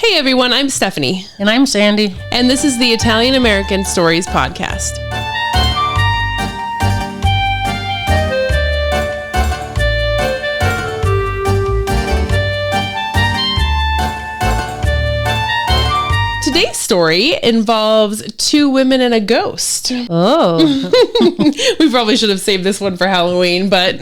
Hey everyone, I'm Stephanie. And I'm Sandy. And this is the Italian American Stories podcast. Today's story involves two women and a ghost. Oh. We probably should have saved this one for Halloween, but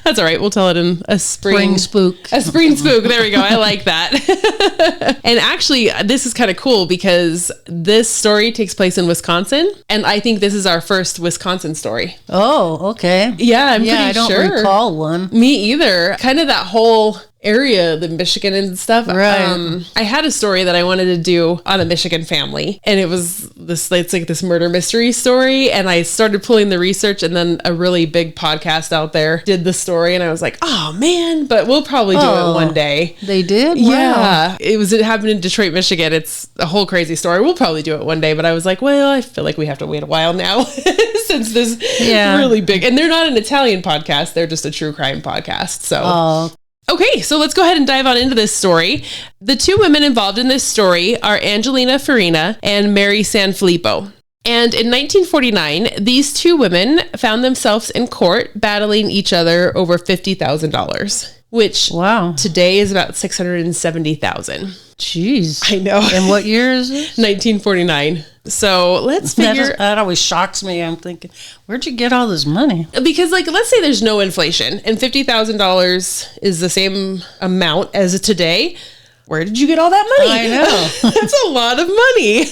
that's all right. We'll tell it in a spring spook. A spring spook. There we go. I like that. And actually, this is kind of cool because this story takes place in Wisconsin. And I think this is our first Wisconsin story. Oh, okay. Yeah, I'm pretty I don't sure. recall one. Me either. Kind of that whole area, the Michigan and stuff. Right. I had a story that I wanted to do on a Michigan family, and it was it's like this murder mystery story. And I started pulling the research, and then a really big podcast out there did the story, and I was like, oh man, but we'll probably do it one day. They did? Yeah. Wow. It happened in Detroit, Michigan. It's a whole crazy story. We'll probably do it one day, but I was like, well, I feel like we have to wait a while now since this really big, and they're not an Italian podcast. They're just a true crime podcast. So. Okay, so let's go ahead and dive on into this story. The two women involved in this story are Angelina Farrina and Mary Sanfelippo. And in 1949, these two women found themselves in court battling each other over $50,000, which today is about $670,000. Jeez. I know. And what year is it? 1949. So let's figure... That always shocks me. I'm thinking, where'd you get all this money? Because let's say there's no inflation and $50,000 is the same amount as today. Where did you get all that money? I know. That's a lot of money.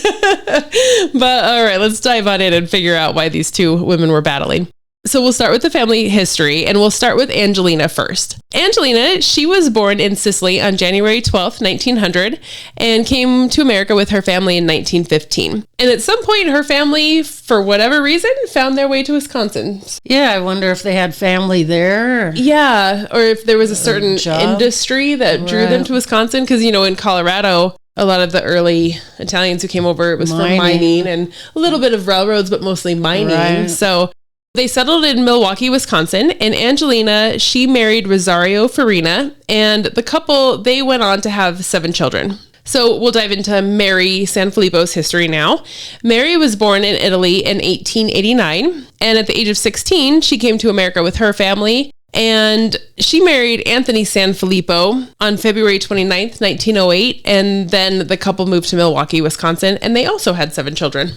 But all right, let's dive on in and figure out why these two women were battling. So we'll start with the family history, and we'll start with Angelina first. Angelina, she was born in Sicily on January 12th, 1900, and came to America with her family in 1915. And at some point, her family, for whatever reason, found their way to Wisconsin. Yeah, I wonder if they had family there. Yeah, or if there was a certain industry that drew them to Wisconsin. Because, in Colorado, a lot of the early Italians who came over, it was for mining and a little bit of railroads, but mostly mining. Right. So they settled in Milwaukee, Wisconsin, and Angelina, she married Rosario Farrina, and the couple, they went on to have 7 children. So we'll dive into Mary Sanfelippo's history now. Mary was born in Italy in 1889, and at the age of 16, she came to America with her family, and she married Anthony Sanfelippo on February 29th, 1908, and then the couple moved to Milwaukee, Wisconsin, and they also had 7 children.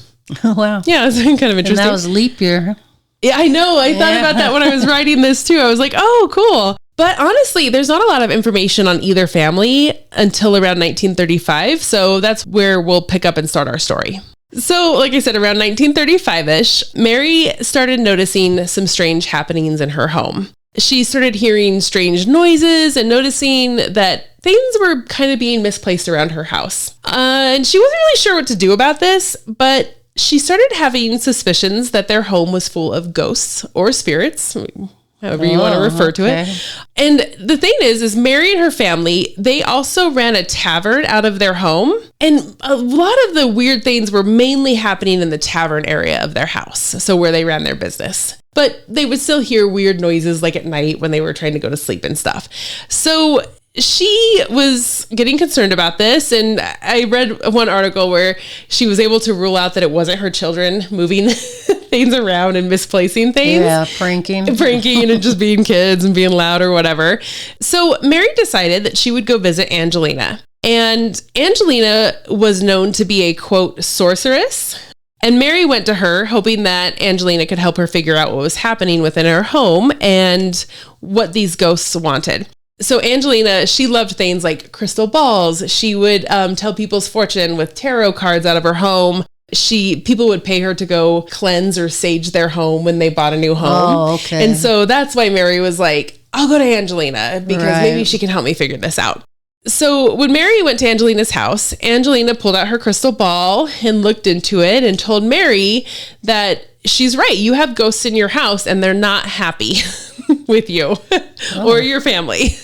Wow. Yeah, it's kind of interesting. And that was leap year. Yeah, I know. I thought about that when I was writing this too. I was like, oh, cool. But honestly, there's not a lot of information on either family until around 1935. So that's where we'll pick up and start our story. So like I said, around 1935-ish, Mary started noticing some strange happenings in her home. She started hearing strange noises and noticing that things were kind of being misplaced around her house. And she wasn't really sure what to do about this, but she started having suspicions that their home was full of ghosts or spirits, however you want to refer to it. And the thing is Mary and her family, they also ran a tavern out of their home. And a lot of the weird things were mainly happening in the tavern area of their house. So where they ran their business. But they would still hear weird noises like at night when they were trying to go to sleep and stuff. So she was getting concerned about this, and I read one article where she was able to rule out that it wasn't her children moving things around and misplacing things. Yeah, pranking and just being kids and being loud or whatever. So Mary decided that she would go visit Angelina. And Angelina was known to be a, quote, sorceress. And Mary went to her hoping that Angelina could help her figure out what was happening within her home and what these ghosts wanted. So Angelina, she loved things like crystal balls. She would tell people's fortune with tarot cards out of her home. People would pay her to go cleanse or sage their home when they bought a new home. Oh, okay. And so that's why Mary was like, I'll go to Angelina because maybe she can help me figure this out. So when Mary went to Angelina's house, Angelina pulled out her crystal ball and looked into it and told Mary that she's right. You have ghosts in your house and they're not happy with you or your family.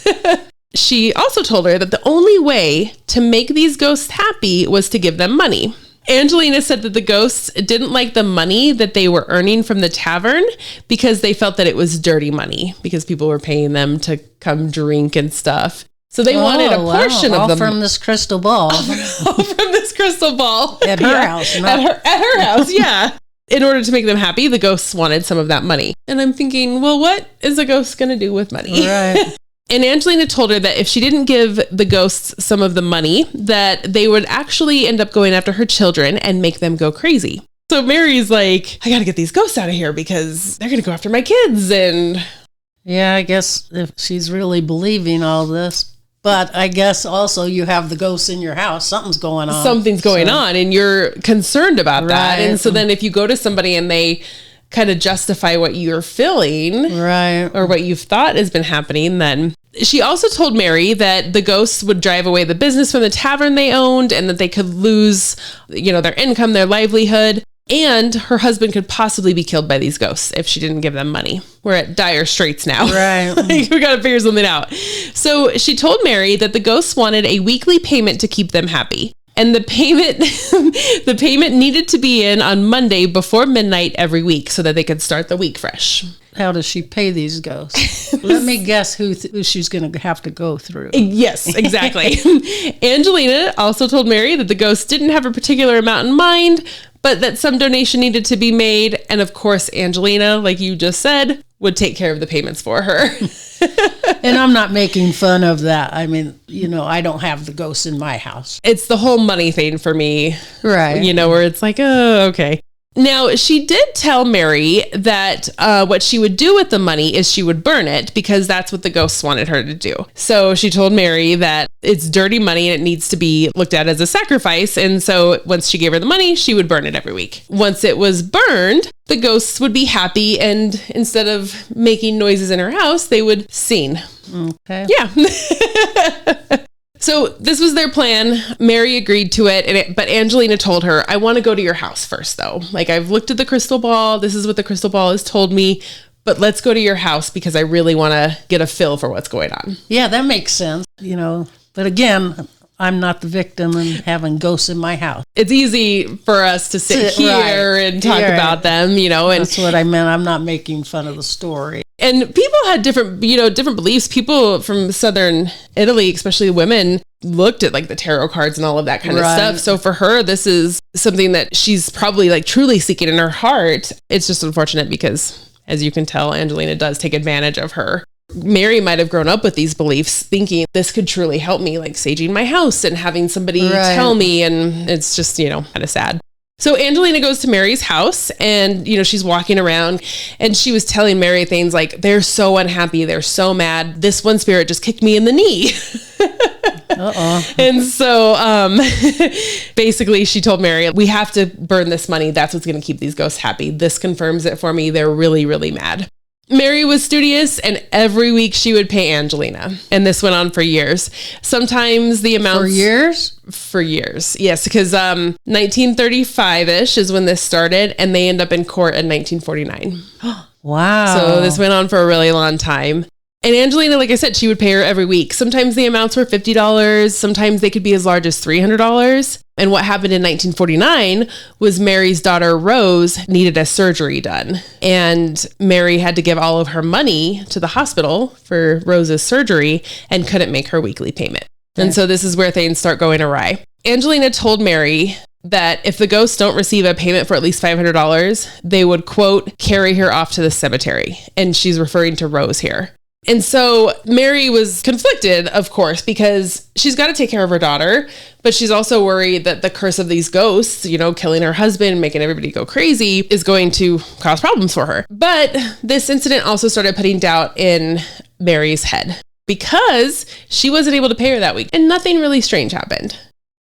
She also told her that the only way to make these ghosts happy was to give them money. Angelina said that the ghosts didn't like the money that they were earning from the tavern because they felt that it was dirty money because people were paying them to come drink and stuff. So they wanted a portion of them from this crystal ball. From this crystal ball. At her house. At her house, yeah. In order to make them happy, the ghosts wanted some of that money. And I'm thinking, well, what is a ghost going to do with money? Right. And Angelina told her that if she didn't give the ghosts some of the money, that they would actually end up going after her children and make them go crazy. So Mary's like, I got to get these ghosts out of here because they're going to go after my kids. And yeah, I guess if she's really believing all this. But I guess also you have the ghosts in your house. Something's going on. Something's going on and you're concerned about that. Right. And so then if you go to somebody and they kind of justify what you're feeling, right, or what you've thought has been happening, then she also told Mary that the ghosts would drive away the business from the tavern they owned and that they could lose, their income, their livelihood. And her husband could possibly be killed by these ghosts if she didn't give them money. We're at dire straits now. Right. We got to figure something out. So she told Mary that the ghosts wanted a weekly payment to keep them happy. And the payment needed to be in on Monday before midnight every week so that they could start the week fresh. How does she pay these ghosts? Let me guess who she's going to have to go through. Yes, exactly. Angelina also told Mary that the ghosts didn't have a particular amount in mind, but that some donation needed to be made. And of course, Angelina, like you just said, would take care of the payments for her. And I'm not making fun of that. I mean, I don't have the ghosts in my house. It's the whole money thing for me. Right. Where it's like, oh, okay. Now, she did tell Mary that what she would do with the money is she would burn it because that's what the ghosts wanted her to do. So she told Mary that it's dirty money and it needs to be looked at as a sacrifice. And so once she gave her the money, she would burn it every week. Once it was burned, the ghosts would be happy. And instead of making noises in her house, they would sing. Okay. Yeah. So this was their plan. Mary agreed to it, but Angelina told her, I want to go to your house first, though. Like, I've looked at the crystal ball. This is what the crystal ball has told me. But let's go to your house because I really want to get a feel for what's going on. Yeah, that makes sense. But again, I'm not the victim and having ghosts in my house. It's easy for us to sit here and talk about them, and that's what I meant. I'm not making fun of the story. And people had different beliefs. People from southern Italy, especially women, looked at like the tarot cards and all of that kind of stuff. So for her, this is something that she's probably like truly seeking in her heart. It's just unfortunate because, as you can tell, Angelina does take advantage of her. Mary might have grown up with these beliefs thinking this could truly help me, like saging my house and having somebody tell me. And it's just, kind of sad. So Angelina goes to Mary's house and, she's walking around and she was telling Mary things like, they're so unhappy. They're so mad. This one spirit just kicked me in the knee. And so basically she told Mary, we have to burn this money. That's what's going to keep these ghosts happy. This confirms it for me. They're really, really mad. Mary was studious and every week she would pay Angelina. And this went on for years. Sometimes the amounts... For years? For years. Yes, because 1935-ish is when this started and they end up in court in 1949. Wow. So this went on for a really long time. And Angelina, like I said, she would pay her every week. Sometimes the amounts were $50. Sometimes they could be as large as $300. And what happened in 1949 was Mary's daughter, Rose, needed a surgery done. And Mary had to give all of her money to the hospital for Rose's surgery and couldn't make her weekly payment. And so this is where things start going awry. Angelina told Mary that if the ghosts don't receive a payment for at least $500, they would, quote, carry her off to the cemetery. And she's referring to Rose here. And so Mary was conflicted, of course, because she's got to take care of her daughter, but she's also worried that the curse of these ghosts, killing her husband, making everybody go crazy, is going to cause problems for her. But this incident also started putting doubt in Mary's head because she wasn't able to pay her that week and nothing really strange happened.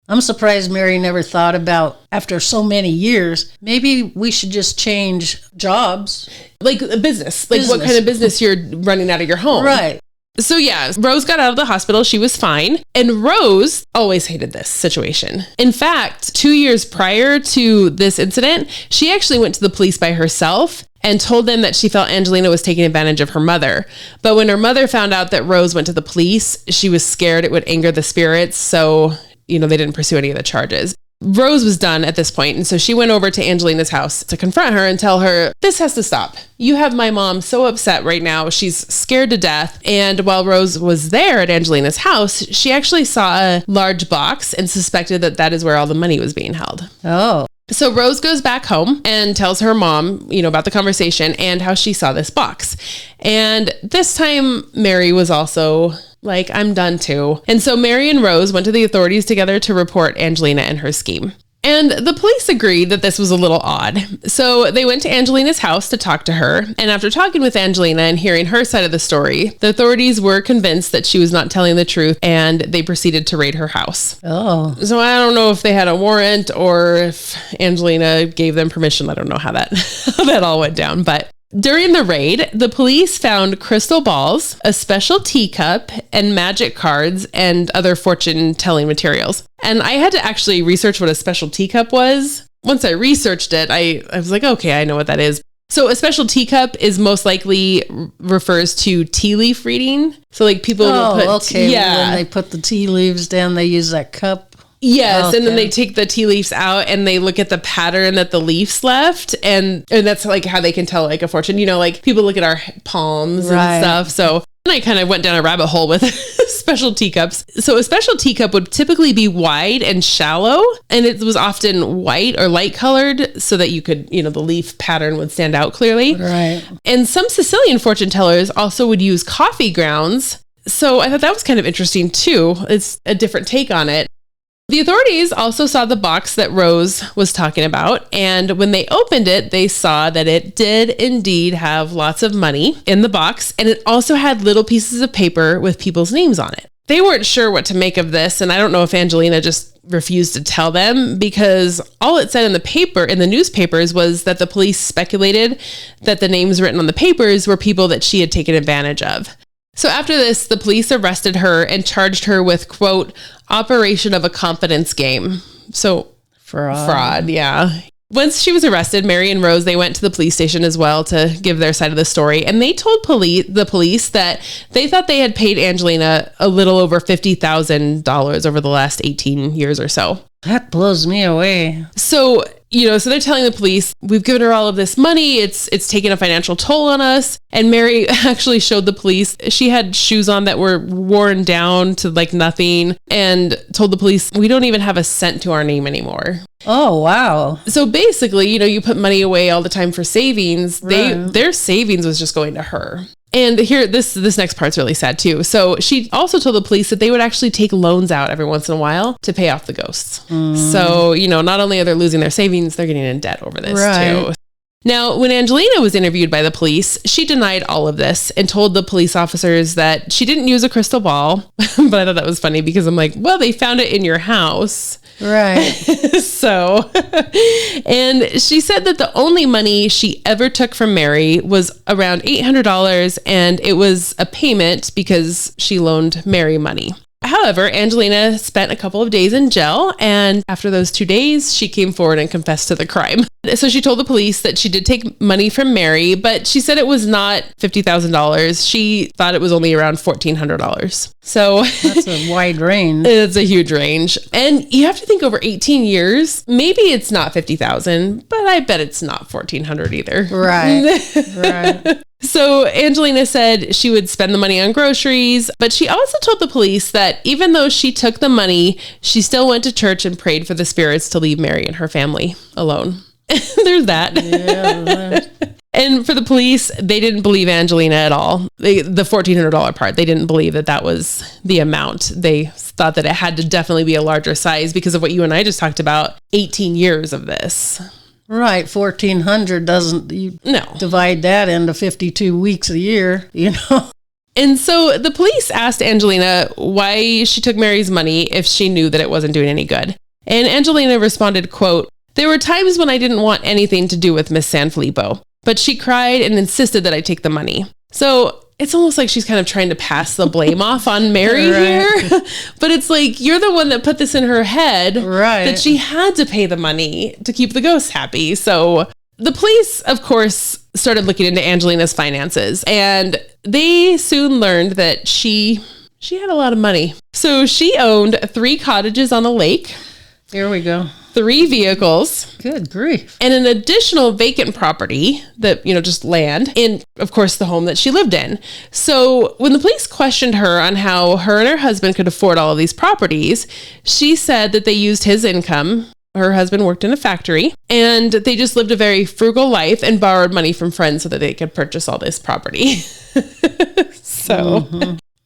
I'm surprised Mary never thought about, after so many years, maybe we should just change jobs. Like a business. Like what kind of business you're running out of your home. Right. So yeah, Rose got out of the hospital. She was fine. And Rose always hated this situation. In fact, 2 years prior to this incident, she actually went to the police by herself and told them that she felt Angelina was taking advantage of her mother. But when her mother found out that Rose went to the police, she was scared it would anger the spirits. So they didn't pursue any of the charges. Rose was done at this point, and so she went over to Angelina's house to confront her and tell her, this has to stop. You have my mom so upset right now. She's scared to death. And while Rose was there at Angelina's house, she actually saw a large box and suspected that that is where all the money was being held. Oh. So Rose goes back home and tells her mom, about the conversation and how she saw this box. And this time, Mary was also like, I'm done too. And so Mary and Rose went to the authorities together to report Angelina and her scheme. And the police agreed that this was a little odd. So they went to Angelina's house to talk to her. And after talking with Angelina and hearing her side of the story, the authorities were convinced that she was not telling the truth, and they proceeded to raid her house. Oh. So I don't know if they had a warrant or if Angelina gave them permission. I don't know how that all went down, but during the raid, the police found crystal balls, a special teacup, and magic cards and other fortune-telling materials. And I had to actually research what a special teacup was. Once I researched it, I was like, okay, I know what that is. So a special teacup is most likely refers to tea leaf reading. So like people will put... okay. When they put the tea leaves down, they use that cup. Yes, okay. And then they take the tea leaves out and they look at the pattern that the leaves left, and that's like how they can tell like a fortune. Like people look at our palms and stuff. So then I kind of went down a rabbit hole with special teacups. So a special teacup would typically be wide and shallow, and it was often white or light colored so that you could, the leaf pattern would stand out clearly. Right. And some Sicilian fortune tellers also would use coffee grounds. So I thought that was kind of interesting too. It's a different take on it. The authorities also saw the box that Rose was talking about, and when they opened it, they saw that it did indeed have lots of money in the box, and it also had little pieces of paper with people's names on it. They weren't sure what to make of this, and I don't know if Angelina just refused to tell them, because all it said in the newspapers was that the police speculated that the names written on the papers were people that she had taken advantage of. So after this, the police arrested her and charged her with, quote, operation of a confidence game. So fraud, yeah. Once she was arrested, Mary and Rose, they went to the police station as well to give their side of the story. And they told the police that they thought they had paid Angelina a little over $50,000 over the last 18 years or so. That blows me away. So, so they're telling the police, we've given her all of this money. It's taken a financial toll on us. And Mary actually showed the police she had shoes on that were worn down to like nothing, and told the police, we don't even have a cent to our name anymore. Oh, wow. So basically, you put money away all the time for savings. Their savings was just going to her. And here, this next part's really sad too. So she also told the police that they would actually take loans out every once in a while to pay off the ghosts. So, not only are they losing their savings, they're getting in debt over this too. Now, when Angelina was interviewed by the police, she denied all of this and told the police officers that she didn't use a crystal ball. But I thought that was funny because I'm like, well, they found it in your house. Right. So, and she said that the only money she ever took from Mary was around $800, and it was a payment because she loaned Mary money. However, Angelina spent a couple of days in jail, and after those 2 days, she came forward and confessed to the crime. So she told the police that she did take money from Mary, but she said it was not $50,000. She thought it was only around $1,400. So that's a wide range. It's a huge range. And you have to think over 18 years, maybe it's not 50,000, but I bet it's not 1,400 either. Right. So Angelina said she would spend the money on groceries, but she also told the police that even though she took the money, she still went to church and prayed for the spirits to leave Mary and her family alone. There's that. Yeah. And for the police, they didn't believe Angelina at all. The $1,400 part, they didn't believe that was the amount. They thought that it had to definitely be a larger size because of what you and I just talked about, 18 years of this. Right, 1,400 doesn't, divide that into 52 weeks a year, And so the police asked Angelina why she took Mary's money if she knew that it wasn't doing any good. And Angelina responded, quote, there were times when I didn't want anything to do with Miss Sanfelippo, but she cried and insisted that I take the money. So it's almost like she's kind of trying to pass the blame off on Mary here. But it's like, you're the one that put this in her head that she had to pay the money to keep the ghosts happy. So the police, of course, started looking into Angelina's finances, and they soon learned that she had a lot of money. So she owned 3 cottages on a lake. Here we go. 3 vehicles. Good grief. And an additional vacant property that, just land, and of course the home that she lived in. So when the police questioned her on how her and her husband could afford all of these properties, she said that they used his income. Her husband worked in a factory, and they just lived a very frugal life and borrowed money from friends so that they could purchase all this property. So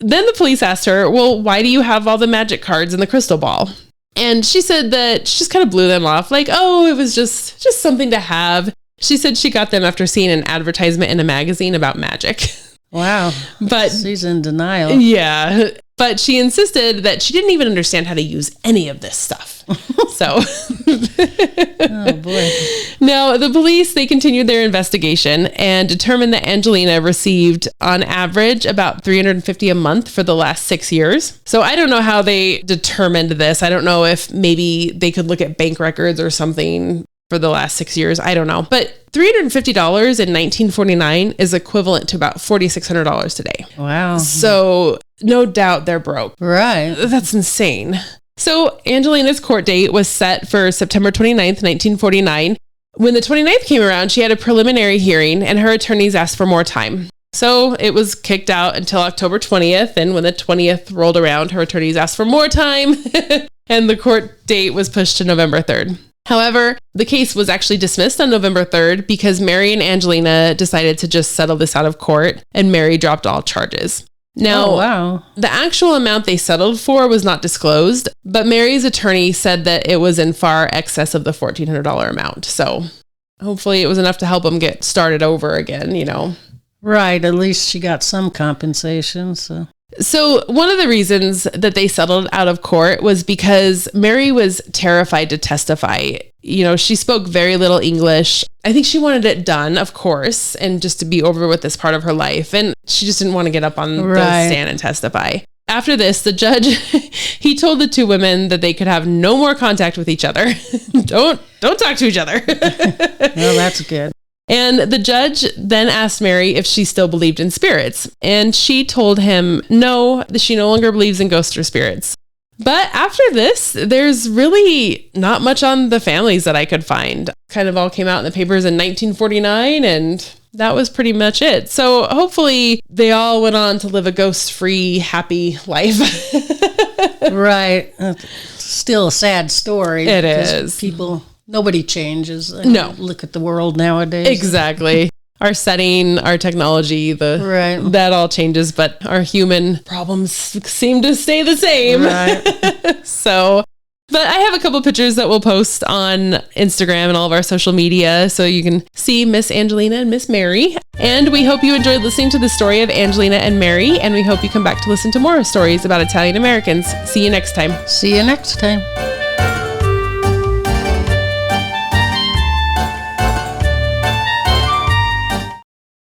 then the police asked her, well, why do you have all the magic cards and the crystal ball? And she said that she just kind of blew them off like, oh, it was just something to have. She said she got them after seeing an advertisement in a magazine about magic. Wow. But she's in denial. Yeah. But she insisted that she didn't even understand how to use any of this stuff. So. Oh, boy. Now, the police, they continued their investigation and determined that Angelina received, on average, about $350 a month for the last 6 years. So I don't know how they determined this. I don't know if maybe they could look at bank records or something for the last 6 years. I don't know. But $350 in 1949 is equivalent to about $4,600 today. Wow. So no doubt they're broke. Right. That's insane. So Angelina's court date was set for September 29th, 1949. When the 29th came around, she had a preliminary hearing and her attorneys asked for more time. So it was kicked out until October 20th. And when the 20th rolled around, her attorneys asked for more time and the court date was pushed to November 3rd. However, the case was actually dismissed on November 3rd because Mary and Angelina decided to just settle this out of court, and Mary dropped all charges. Now, the actual amount they settled for was not disclosed, but Mary's attorney said that it was in far excess of the $1,400 amount. So hopefully it was enough to help them get started over again, Right. At least she got some compensation. So one of the reasons that they settled out of court was because Mary was terrified to testify. She spoke very little English. I think she wanted it done, of course, and just to be over with this part of her life. And she just didn't want to get up on the stand and testify. After this, the judge, he told the 2 women that they could have no more contact with each other. Don't talk to each other. Well, that's good. And the judge then asked Mary if she still believed in spirits. And she told him no, that she no longer believes in ghosts or spirits. But after this, there's really not much on the families that I could find. Kind of all came out in the papers in 1949, and that was pretty much it. So hopefully they all went on to live a ghost-free, happy life. Right. Still a sad story. It is. Nobody changes. No. Look at the world nowadays. Exactly. Our setting, our technology, that all changes, but our human problems seem to stay the same. Right. But I have a couple pictures that we'll post on Instagram and all of our social media so you can see Miss Angelina and Miss Mary. And we hope you enjoyed listening to the story of Angelina and Mary, and we hope you come back to listen to more stories about Italian Americans. See you next time. See you next time.